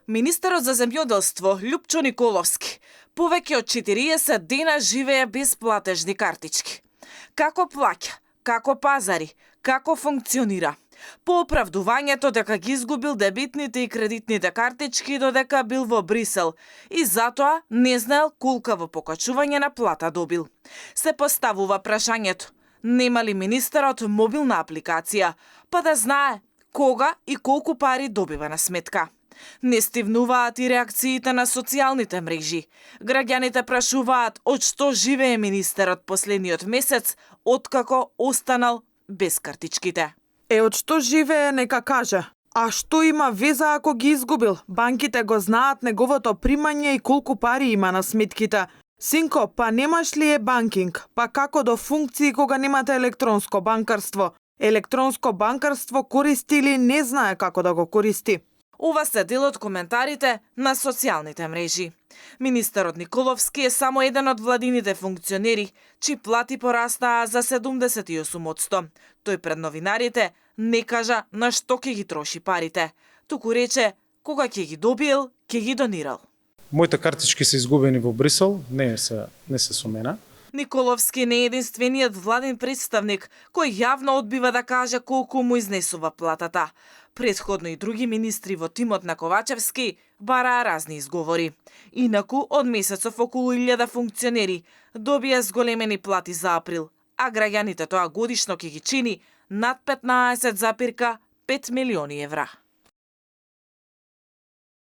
Министерот за земјоделство Љупчо Николовски повеќе од 40 дена живее без платежни картички. Како плаќа, како пазари, како функционира? По оправдувањето дека ги изгубил дебитните и кредитните картички додека бил во Брисел и затоа не знаел колкаво покачување на плата добил. Се поставува прашањето: нема ли министерот мобилна апликација, па да знае кога и колку пари добива на сметка? Не стивнуваат и реакциите на социјалните мрежи. Граѓаните прашуваат од што живее министерот последниот месец, откако останал без картичките. Од што живее нека каже. А што има веза ако ги изгубил? Банките го знаат неговото примање и колку пари има на сметките. Синко, па немаш ли банкинг? Па како до функции кога немате електронско банкарство? Електронско банкарство користи или не знае како да го користи? Ова се дел од коментарите на социјалните мрежи. Министерот Николовски е само еден од владините функционери, чии плати порастаа за 78%. Тој пред новинарите не кажа на што ќе ги троши парите, туку рече кога ќе ги добил, ќе ги донирал. Моите картички се изгубени во Брисел, не се со мене. Николовски не е единствениот владин представник кој јавно одбива да каже колку му изнесува платата. Претходно и други министри во тимот на Ковачевски бараа разни изговори. Инаку, од месецов околу 1000 функционери добија зголемени плати за април, а граѓаните тоа годишно ќе ги чини над 15,5 милиони евра.